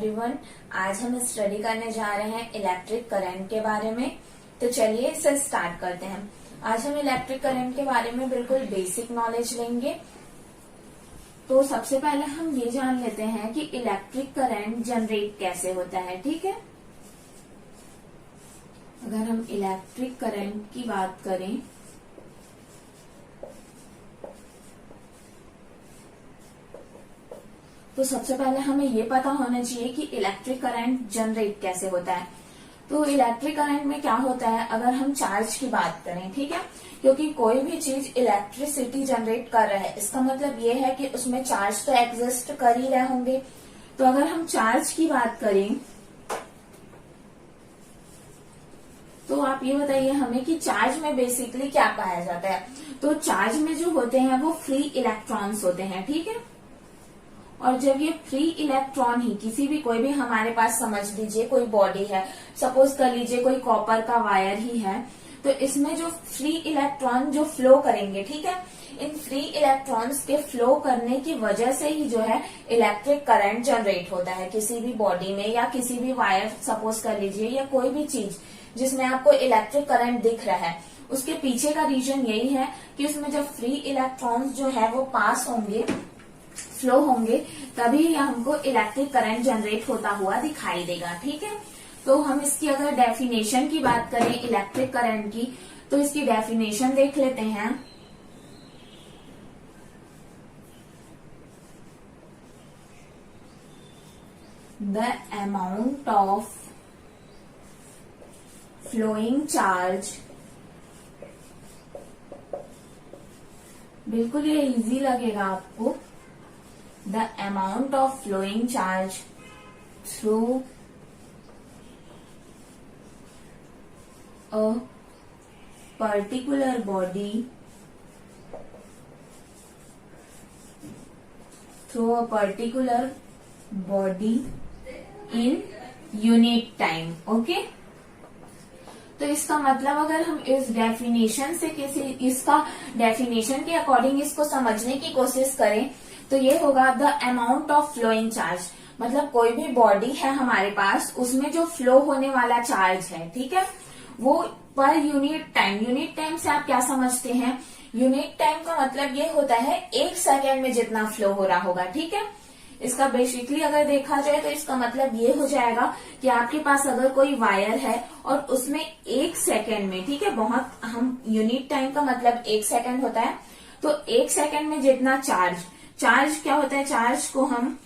Everyone. आज हम study करने जा रहे हैं इलेक्ट्रिक करंट के बारे में। तो चलिए इसे स्टार्ट करते हैं। आज हम इलेक्ट्रिक करंट के बारे में बिल्कुल बेसिक नॉलेज लेंगे। तो सबसे पहले हम ये जान लेते हैं कि इलेक्ट्रिक करंट जनरेट कैसे होता है। ठीक है, अगर हम इलेक्ट्रिक करंट की बात करें तो सबसे पहले हमें ये पता होना चाहिए कि इलेक्ट्रिक करंट जनरेट कैसे होता है। तो इलेक्ट्रिक करंट में क्या होता है, अगर हम चार्ज की बात करें, ठीक है, क्योंकि कोई भी चीज इलेक्ट्रिसिटी जनरेट कर रहा है इसका मतलब ये है कि उसमें चार्ज तो एग्जिस्ट कर ही रहे होंगे। तो अगर हम चार्ज की बात करें तो आप ये बताइए हमें कि चार्ज में बेसिकली क्या पाया जाता है। तो चार्ज में जो होते हैं वो फ्री इलेक्ट्रॉन्स होते हैं, ठीक है। और जब ये फ्री इलेक्ट्रॉन ही किसी भी कोई भी हमारे पास समझ लीजिए कोई बॉडी है, सपोज कर लीजिए कोई कॉपर का वायर ही है, तो इसमें जो फ्री इलेक्ट्रॉन जो फ्लो करेंगे, ठीक है, इन फ्री इलेक्ट्रॉन्स के फ्लो करने की वजह से ही जो है इलेक्ट्रिक करंट जनरेट होता है किसी भी बॉडी में या किसी भी वायर सपोज कर लीजिए या कोई भी चीज जिसमें आपको इलेक्ट्रिक करंट दिख रहा है। उसके पीछे का रीजन यही है कि उसमें जब फ्री इलेक्ट्रॉन्स जो है वो पास होंगे, फ्लो होंगे, तभी हमको इलेक्ट्रिक करंट जनरेट होता हुआ दिखाई देगा। ठीक है, तो हम इसकी अगर डेफिनेशन की बात करें इलेक्ट्रिक करंट की तो इसकी डेफिनेशन देख लेते हैं। The amount of flowing charge, बिल्कुल ये इजी लगेगा आपको, the amount of flowing charge through a particular body in unit time। Okay, तो इसका मतलब अगर हम इस डेफिनेशन से इसका डेफिनेशन के अकॉर्डिंग इसको समझने की कोशिश करें तो ये होगा the amount of flowing charge, मतलब कोई भी बॉडी है हमारे पास उसमें जो फ्लो होने वाला चार्ज है, ठीक है, वो पर यूनिट टाइम से आप क्या समझते हैं, यूनिट टाइम का मतलब ये होता है 1 सेकेंड में जितना फ्लो हो रहा होगा। ठीक है, इसका बेसिकली अगर देखा जाए तो इसका मतलब ये हो जाएगा कि आपके पास अगर कोई वायर है और उसमें 1 सेकेंड में, ठीक है, बहुत हम यूनिट टाइम का मतलब 1 सेकेंड होता है, तो 1 सेकेंड में जितना चार्ज क्या होता है, चार्ज को हम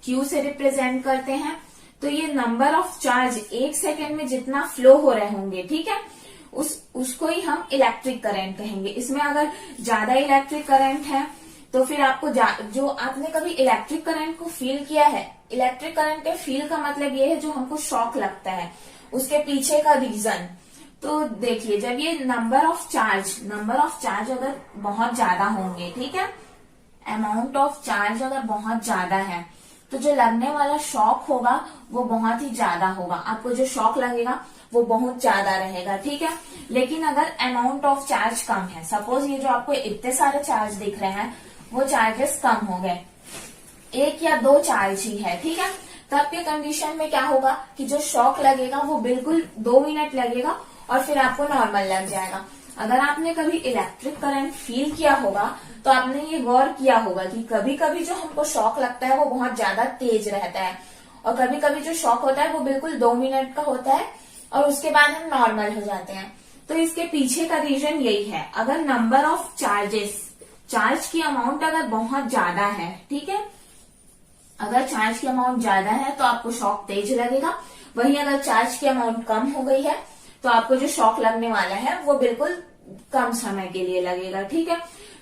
Q से रिप्रेजेंट करते हैं। तो ये नंबर ऑफ चार्ज 1 सेकेंड में जितना फ्लो हो रहे होंगे, ठीक है, उसको ही हम इलेक्ट्रिक करंट कहेंगे। इसमें अगर ज्यादा इलेक्ट्रिक करंट है तो फिर आपको जो आपने कभी इलेक्ट्रिक करंट को फील किया है, इलेक्ट्रिक करंट के फील का मतलब ये है जो हमको शॉक लगता है, उसके पीछे का रीजन। तो देखिए जब ये नंबर ऑफ चार्ज अगर बहुत ज्यादा होंगे, ठीक है, अमाउंट ऑफ चार्ज अगर बहुत ज्यादा है तो जो लगने वाला शॉक होगा वो बहुत ही ज्यादा होगा, आपको जो शॉक लगेगा वो बहुत ज्यादा रहेगा। ठीक है, लेकिन अगर अमाउंट ऑफ चार्ज कम है, सपोज ये जो आपको इतने सारे चार्ज दिख रहे हैं वो चार्जेस कम हो गए, 1 या 2 चार्ज ही है, ठीक है, तब के कंडीशन में क्या होगा कि जो शॉक लगेगा वो बिल्कुल 2 मिनट लगेगा और फिर आपको नॉर्मल लग जाएगा। अगर आपने कभी इलेक्ट्रिक करंट फील किया होगा तो आपने ये गौर किया होगा कि कभी कभी जो हमको शॉक लगता है वो बहुत ज्यादा तेज रहता है और कभी कभी जो शॉक होता है वो बिल्कुल 2 मिनट का होता है और उसके बाद हम नॉर्मल हो जाते हैं। तो इसके पीछे का रीजन यही है, अगर नंबर ऑफ चार्ज की अमाउंट अगर बहुत ज्यादा है, ठीक है, अगर चार्ज की अमाउंट ज्यादा है तो आपको शॉक तेज लगेगा, वहीं अगर चार्ज की अमाउंट कम हो गई है तो आपको जो शॉक लगने वाला है वो बिल्कुल कम समय के लिए लगेगा। ठीक है,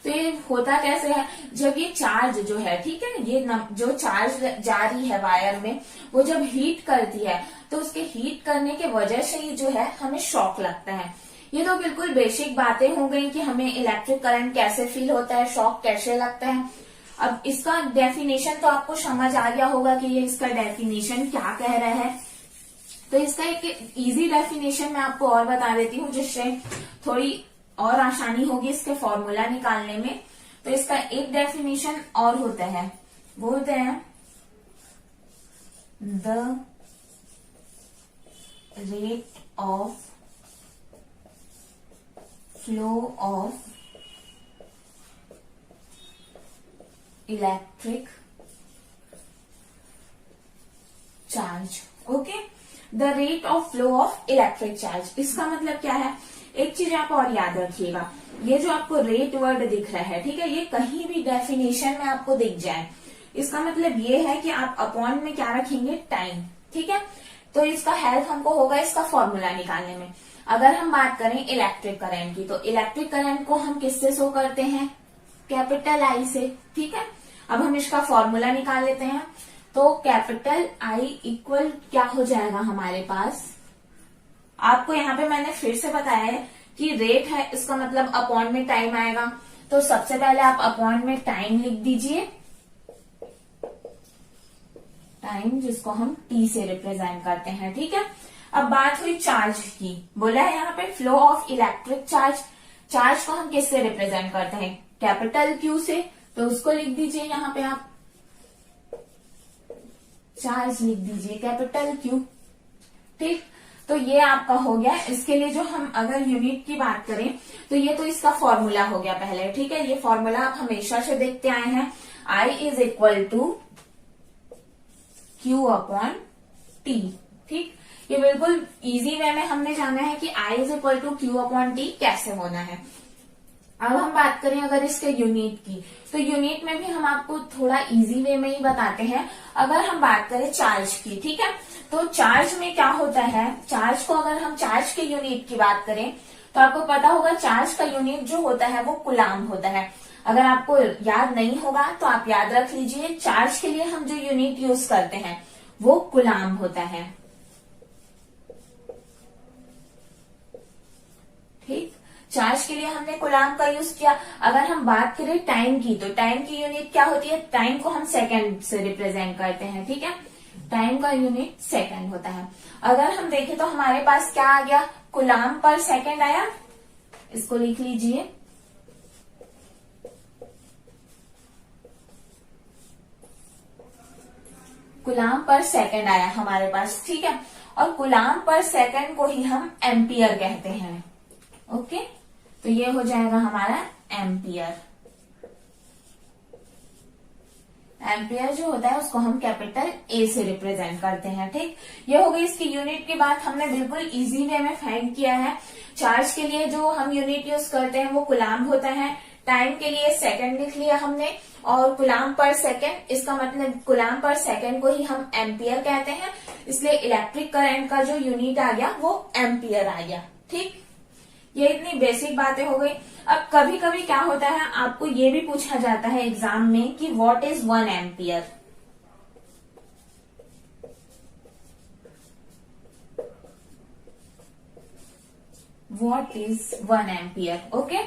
तो ये होता कैसे है, जब ये चार्ज जो है, ठीक है, ये जो चार्ज जा रही है वायर में वो जब हीट करती है तो उसके हीट करने के वजह से ही जो है हमें शॉक लगता है। ये तो बिल्कुल बेसिक बातें हो गई कि हमें इलेक्ट्रिक करंट कैसे फील होता है, शॉक कैसे लगता है। अब इसका डेफिनेशन तो आपको समझ आ गया होगा कि ये इसका डेफिनेशन क्या कह रहा है। तो इसका एक इजी डेफिनेशन मैं आपको और बता देती हूँ जिससे थोड़ी और आसानी होगी इसके फॉर्मूला निकालने में। तो इसका एक डेफिनेशन और होता है, वो होता है the rate of flow of electric charge. Okay, the rate of flow of electric charge, इसका मतलब क्या है? एक चीज आप और याद रखिएगा, ये जो आपको रेट वर्ड दिख रहा है, ठीक है, ये कहीं भी डेफिनेशन में आपको दिख जाए, इसका मतलब ये है कि आप अपॉन में क्या रखेंगे? टाइम। ठीक है, तो इसका हेल्प हमको होगा इसका फॉर्मूला निकालने में। अगर हम बात करें इलेक्ट्रिक करंट की, तो इलेक्ट्रिक करंट को हम किससे शो करते हैं? कैपिटल आई से। ठीक है, अब हम इसका फॉर्मूला निकाल लेते हैं। तो कैपिटल आई इक्वल क्या हो जाएगा हमारे पास? आपको यहाँ पे मैंने फिर से बताया है कि रेट है, इसका मतलब अपॉन में टाइम आएगा। तो सबसे पहले आप अपॉन में टाइम लिख दीजिए, टाइम जिसको हम टी से रिप्रेजेंट करते हैं। ठीक है, अब बात हुई चार्ज की। बोला है यहाँ पे flow of electric charge, charge को हम किससे रिप्रेजेंट करते हैं? कैपिटल क्यू से। तो उसको लिख दीजिए, यहाँ पे आप चार्ज लिख दीजिए कैपिटल क्यू। ठीक, तो ये आपका हो गया। इसके लिए जो हम अगर यूनिट की बात करें तो ये तो इसका फॉर्मूला हो गया पहले। ठीक है, ये फॉर्मूला आप हमेशा से देखते आए हैं, I is equal to Q upon T. ठीक, ये बिल्कुल इजी वे में हमने जाना है कि I is equal to Q upon T कैसे होना है। अब हम बात करें अगर इसके यूनिट की, तो यूनिट में भी हम आपको थोड़ा इजी वे में ही बताते हैं। अगर हम बात करें चार्ज की, ठीक है, तो चार्ज में क्या होता है? चार्ज को अगर हम चार्ज के यूनिट की बात करें तो आपको पता होगा चार्ज का यूनिट जो होता है वो कुलाम होता है। अगर आपको याद नहीं होगा तो आप याद रख लीजिए, चार्ज के लिए हम जो यूनिट यूज करते हैं वो कुलाम होता है। ठीक, चार्ज के लिए हमने कुलाम का यूज किया। अगर हम बात करें टाइम की, तो टाइम की यूनिट क्या होती है? टाइम को हम सेकंड से रिप्रेजेंट करते हैं। ठीक है, टाइम का यूनिट सेकंड होता है। अगर हम देखें तो हमारे पास क्या आ गया? कुलाम पर सेकंड आया, इसको लिख लीजिए। कुलाम पर सेकंड आया हमारे पास। ठीक है, और कुलाम पर सेकंड को ही हम एम्पियर कहते हैं। ओके, तो ये हो जाएगा हमारा एम्पियर। एम्पियर जो होता है उसको हम कैपिटल ए से रिप्रेजेंट करते हैं। ठीक, ये हो गई इसकी यूनिट की बात, हमने बिल्कुल इजी वे में फाइंड किया है। चार्ज के लिए जो हम यूनिट यूज करते हैं वो कुलाम होता है, टाइम के लिए सेकंड लिख लिया हमने, और कुलाम पर सेकंड, इसका मतलब कुलाम पर सेकंड को ही हम एम्पियर कहते हैं, इसलिए इलेक्ट्रिक करंट का जो यूनिट आ गया वो एम्पियर आ गया। ठीक, ये इतनी बेसिक बातें हो गई। अब कभी कभी क्या होता है, आपको ये भी पूछा जाता है एग्जाम में कि what is 1 ampere. What is 1 ampere. Okay,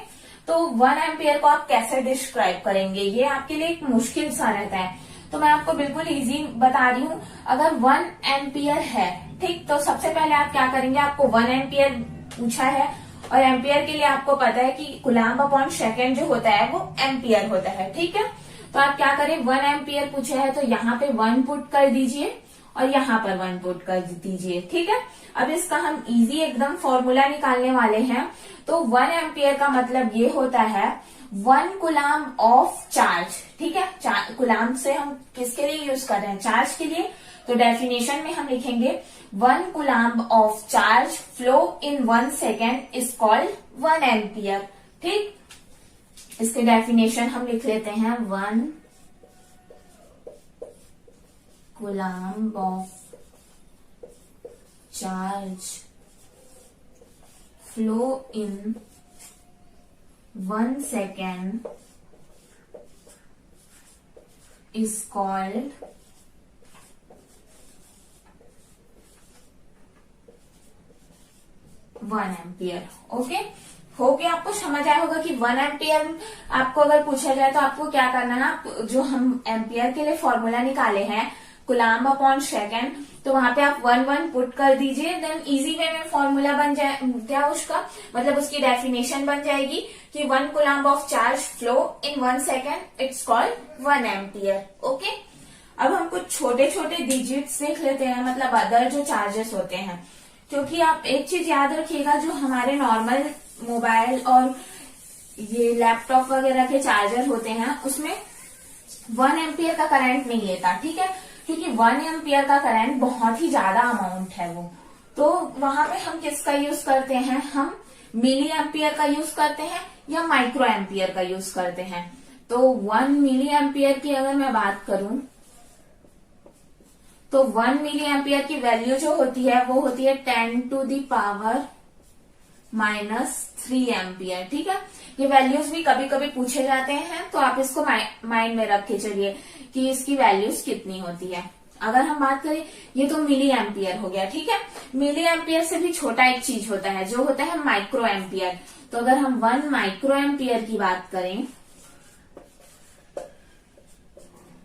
तो 1 एम्पियर को आप कैसे डिस्क्राइब करेंगे? ये आपके लिए एक मुश्किल सा रहता है, तो मैं आपको बिल्कुल इजी बता रही हूँ। अगर 1 एम्पियर है, ठीक, तो सबसे पहले आप क्या करेंगे? आपको 1 एम्पियर पूछा है और एम्पियर के लिए आपको पता है कि कुलाम अपॉन सेकंड जो होता है वो एम्पियर होता है। ठीक है, तो आप क्या करें? 1 एम्पियर पूछा है तो यहाँ पे 1 पुट कर दीजिए और यहाँ पर 1 पुट कर दीजिए। ठीक है, अब इसका हम इजी एकदम फॉर्मूला निकालने वाले हैं। तो 1 एम्पियर का मतलब ये होता है 1 कुलाम ऑफ चार्ज। ठीक है, कुलाम से हम किसके लिए यूज कर रहे हैं? चार्ज के लिए। तो डेफिनेशन में हम लिखेंगे 1 कुलाम of charge flow in 1 second is called 1 ampere. ठीक, इसके डेफिनेशन हम लिख लेते हैं 1 कुलाम of charge flow in 1 second is called one ampere. Okay, हो गया? आपको समझ आया होगा कि 1 एम्पियर आपको अगर पूछा जाए तो आपको क्या करना है? जो हम एम्पियर के लिए फॉर्मूला निकाले हैं कुलाम अपॉन सेकेंड, तो वहां पे आप 1 पुट कर दीजिए, देन इजी वे में फॉर्मूला बन जाए, क्या उसका मतलब उसकी डेफिनेशन बन जाएगी कि 1 कुलाम of charge flow in 1 second it's called 1 ampere. Okay, अब हम कुछ छोटे छोटे डिजिट्स देख लेते हैं, मतलब अदर जो चार्जेस होते हैं। क्योंकि आप एक चीज याद रखिएगा, जो हमारे नॉर्मल मोबाइल और ये लैपटॉप वगैरह के चार्जर होते हैं उसमें 1 एम्पियर का करंट नहीं लेता, ठीक है, क्योंकि 1 एम्पियर का करंट बहुत ही ज्यादा अमाउंट है वो। तो वहां पे हम किसका यूज करते हैं, हम मिली एम्पियर का यूज करते हैं या माइक्रो एम्पियर का यूज करते हैं। तो 1 मिली एम्पियर की अगर मैं बात करूं तो 1 मिली एम्पियर की वैल्यू जो होती है वो होती है 10⁻³ एम्पियर, ठीक है। ये वैल्यूज भी कभी कभी पूछे जाते हैं, तो आप इसको माइंड में रख के चलिए कि इसकी वैल्यूज कितनी होती है। अगर हम बात करें, ये तो मिली एम्पियर हो गया, ठीक है। मिली एम्पियर से भी छोटा एक चीज होता है जो होता है माइक्रो एम्पियर। तो अगर हम 1 माइक्रो एम्पियर की बात करें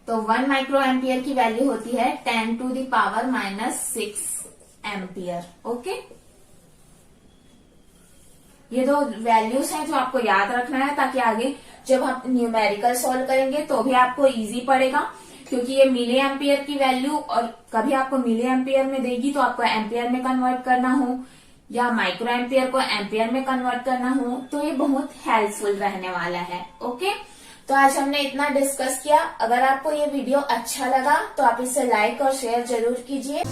तो 1 माइक्रो एम्पियर की वैल्यू होती है 10⁻⁻⁶ एम्पियर। ओके, ये दो वैल्यूज हैं जो आपको याद रखना है, ताकि आगे जब आप न्यूमेरिकल सॉल्व करेंगे तो भी आपको इजी पड़ेगा। क्योंकि ये मिली एम्पियर की वैल्यू और कभी आपको मिली एम्पियर में देगी तो आपको एम्पियर में कन्वर्ट करना हो, या माइक्रो एम्पियर को एम्पियर में कन्वर्ट करना हो, तो ये बहुत हेल्पफुल रहने वाला है। ओके, तो आज हमने इतना डिस्कस किया। अगर आपको ये वीडियो अच्छा लगा तो आप इसे लाइक और शेयर जरूर कीजिए।